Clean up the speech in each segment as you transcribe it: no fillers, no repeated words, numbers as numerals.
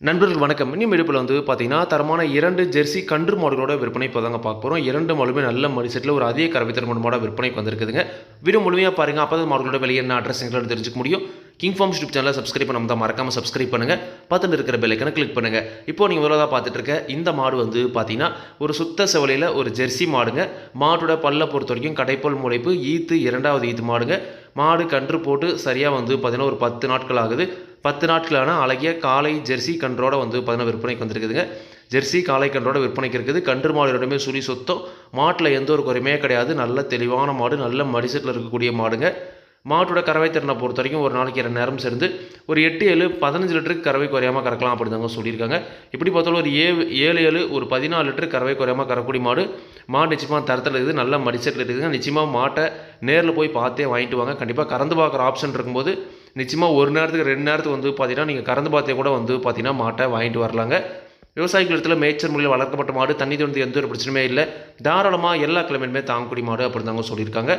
நண்பர்களுக்கு வணக்கம். இன்னும் இடுப்பில் பார்த்தீங்கன்னா, தரமான 2 ஜெர்சி கன்று மாடுகளோட விற்பனை இப்போ தாங்க பார்க்க போறோம். 2 மாடுமே நல்ல மடி செட்ல ஒரு அதிக கறவை திறன் மாடா விற்பனைக்கு வந்திருக்குதுங்க. வீடியோ முழுமையா பாருங்க. அப்பதான் மாடுகளோட விலை என்ன, அட்ரஸ் எங்கன்னு தெரிஞ்சுக்க முடியும். கிங் ஃபார்ம்ஸ் யூடியூப் சேனலை சப்ஸ்கிரைப் பண்ணாம தான் மறக்காம சப்ஸ்கிரைப் பண்ணுங்க. பக்கத்துல இருக்கிற பெல் ஐகானை கிளிக் பண்ணுங்க. இப்போ நீங்க முதல்ல பார்த்துட்டு இருக்க இந்த மாடு பார்த்தீங்கன்னா, ஒரு சுத்த செவலையில ஒரு ஜெர்சி மாடுங்க. மாட்டோட பல்ல பொறுத்த வரைக்கும் கடைப்பல் முளைப்பு, ஈத்து 2வது ஈத்து மாடுங்க. மாடு கன்று போட்டு சரியா பார்த்தீங்கன்னா ஒரு 10 நாட்கள் ஆகுது. 10 நாட்களான அழகிய காலை ஜெர்சி கன்றோட பார்த்தீங்கன்னா விற்பனைக்கு வந்திருக்குதுங்க. ஜெர்சி காலை கன்றோட விற்பனைக்கு இருக்குது. கன்று மாடு ரெண்டுமே சுழி சொத்தம். மாட்டில் எந்த ஒரு குறையுமே கிடையாது. நல்ல தெளிவான மாடு, நல்ல மடிசெட்டில் இருக்கக்கூடிய மாடுங்க. மாட்டோட கறவை திறனை பொறுத்த வரைக்கும் ஒரு நாளைக்கு 2 நேரம் சேர்ந்து ஒரு 8, 7, 15 லிட்டருக்கு கறவை குறையாமல் கறக்கலாம் அப்படி தாங்க சொல்லியிருக்காங்க. இப்படி பார்த்தாலும் ஒரு 7, 7 ஒரு 14 லிட்டர் கறவை குறையாமல் கறக்கூடிய மாடு நிச்சயமாக தரத்தில் இருக்குது. நல்ல மடிசெட்டில் இருக்குதுங்க. நிச்சயமாக மாட்டை நேரில் போய் பார்த்தே வாங்கிட்டு வாங்க. கண்டிப்பாக கறந்து பார்க்குற ஆப்ஷன் இருக்கும்போது நிச்சயமாக ஒரு நேரத்துக்கு 2 நேரத்துக்கு பார்த்தீங்கன்னா நீங்கள் கறந்து பார்த்தே கூட பார்த்தீங்கன்னா மாட்டை வாங்கிட்டு வரலாங்க. விவசாயிகள் இடத்துல மேய்ச்சல் முறையில் வளர்க்கப்பட்ட மாடு, தண்ணி தோண்டி எந்த ஒரு பிரச்சனையுமே இல்லை. தாராளமாக எல்லா கிழமையுமே தாங்கக்கூடிய மாடு அப்படி தாங்க சொல்லியிருக்காங்க.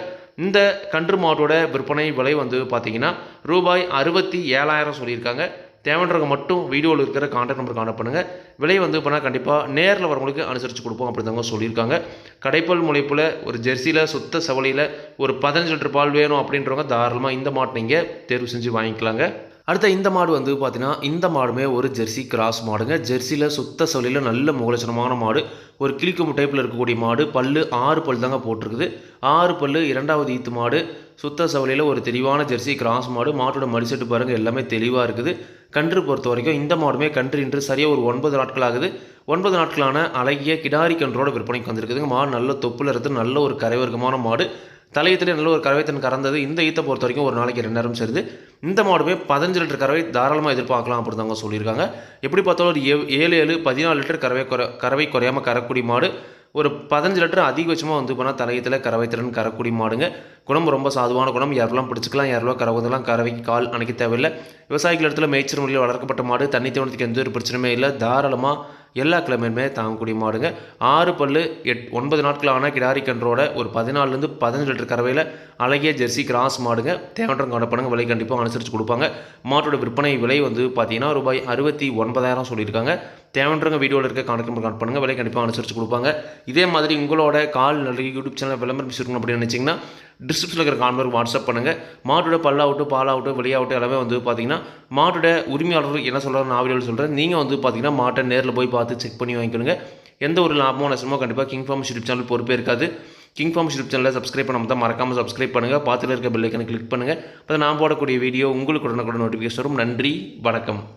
இந்த கன்று மாட்டோட விற்பனை விலை பார்த்தீங்கன்னா ரூபாய் 67,000 சொல்லியிருக்காங்க. தேவைன்றவங்க மட்டும் வீடியோவில் இருக்கிற கான்டாக்ட் நம்பருக்கு கான்டாக்ட் பண்ணுங்கள். விலை பண்ணால் கண்டிப்பாக நேரில் வரவங்களுக்கு அனுசரித்து கொடுப்போம் அப்படி தாங்க சொல்லியிருக்காங்க. கடைப்பல் முளைப்பில் ஒரு ஜெர்சியில் சுத்த செவலையில் ஒரு 15 லிட்டர் பால் வேணும் அப்படின்றவங்க தாராளமாக இந்த மாட்டை நீங்கள் தேர்வு செஞ்சு வாங்கிக்கலாங்க. அடுத்த இந்த மாடு பார்த்தீங்கன்னா, இந்த மாடுமே ஒரு ஜெர்சி கிராஸ் மாடுங்க. ஜெர்சியில் சுத்த செவலையில் நல்ல முகலட்சணமான மாடு. ஒரு கிளிக்கும் டைப்பில் இருக்கக்கூடிய மாடு. பல்லு 6 பல் தாங்க போட்டிருக்குது. 6 பல்லு 2வது ஈத்து மாடு. சுத்த செவலையில் ஒரு தெளிவான ஜெர்சி கிராஸ் மாடு. மாட்டோட மடிசெட்டு பாருங்கள் எல்லாமே தெளிவாக இருக்குது. கன்று பொறுத்த வரைக்கும் இந்த மாடுமே கன்று இன்று சரியாக ஒரு 9 நாட்கள் ஆகுது. 9 நாட்களான அழகிய கிடாரி கன்றோட விற்பனைக்கு வந்திருக்குதுங்க. மாடு நல்ல தொப்புல இருந்து நல்ல ஒரு கரைவர்க்கமான மாடு. தலையத்திலே நல்ல ஒரு கறவைத்தன் கறந்தது. இந்த ஈத்தை பொறுத்த வரைக்கும் ஒரு நாளைக்கு 2 நேரம் சேருது. இந்த மாடுமே 15 லிட்டர் கறவை தாராளமாக எதிர்பார்க்கலாம் அப்படி தாங்க சொல்லியிருக்காங்க. எப்படி பார்த்தாலும் ஒரு 7, 7, 14 லிட்டர் கறவை குறையாமல் கறக்கூடிய மாடு. ஒரு 15 லிட்டர் அதிகபட்சமாக போனால் தலையத்தில் கறவைத்திறன் கறக்கூடிய மாடுங்க. குணம் ரொம்ப சாதுவான குணம். யாரெல்லாம் பிடிச்சிக்கலாம், யாரெல்லாம் கறவதெல்லாம் கறவைக்கு கால் அணைக்க தேவையில்லை. விவசாயிகள் இடத்துல மேய்ச்சல் முறையில் வளர்க்கப்பட்ட மாடு, தண்ணி தோணத்துக்கு எந்த ஒரு பிரச்சனையுமே இல்லை. தாராளமாக எல்லா கிழமையுமே தாங்கக்கூடிய மாடுங்க. 6 பல்லு 9 நாட்களான கிடாரி கன்றோட ஒரு 14லேருந்து 15 லிட்டர் கறவையில் அழகிய ஜெர்சி கிராஸ் மாடுங்க. தேவன்றம் காணப்படுங்க. விலை கண்டிப்பாக அனுசரித்து கொடுப்பாங்க. மாட்டோட விற்பனை விலை பார்த்தீங்கன்னா ரூபாய் 69,000 சொல்லியிருக்காங்க. தேவன்றவங்க வீடியோவில் இருக்க கான்டாக்ட் பண்ணுங்கள். விலை கண்டிப்பாக அனுசரித்து கொடுப்பாங்க. இதே மாதிரி உங்களோட கால் நல்ல யூடியூப் சேனல் விளம்பரம் இருக்கணும் அப்படின்னு நினச்சிங்கன்னா டிஸ்கிரிப்ஷனில் இருக்கிற கான்வர் வாட்ஸ்அப் பண்ணுங்கள். மாட்டோட பல்லாகட்டும், பாலாகட்டும், வெளியாகட்டும் எல்லாமே பார்த்தீங்கன்னா மாட்டோட உரிமையாளர் என்ன சொல்கிறார் நான் வீடியோவில் சொல்கிறேன். நீங்கள் பார்த்தீங்கன்னா மாட்டை நேரில் போய் பார்த்து செக் பண்ணி வாங்கிக்கணுங்க. எந்த ஒரு லாபமோ நஷ்டமோ கண்டிப்பாக கிங் ஃபார்ம்ஸ் யூடியூப் சேனல் பொறுப்பே இருக்காது. கிங் ஃபார்ம்ஸ் யூடியூப் சேனலை சப்ஸ்கிரைப் பண்ணாமல் தான் மறக்காமல் சப்ஸ்கிரைப் பண்ணுங்கள். பார்த்துட்டு இருக்க பெல் ஐகானை கிளிக் பண்ணுங்கள். அப்போ நான் போடக்கூடிய வீடியோ உங்களுக்கு உடனுக்குடன் நோட்டிஃபிகேஷன் வரும். நன்றி, வணக்கம்.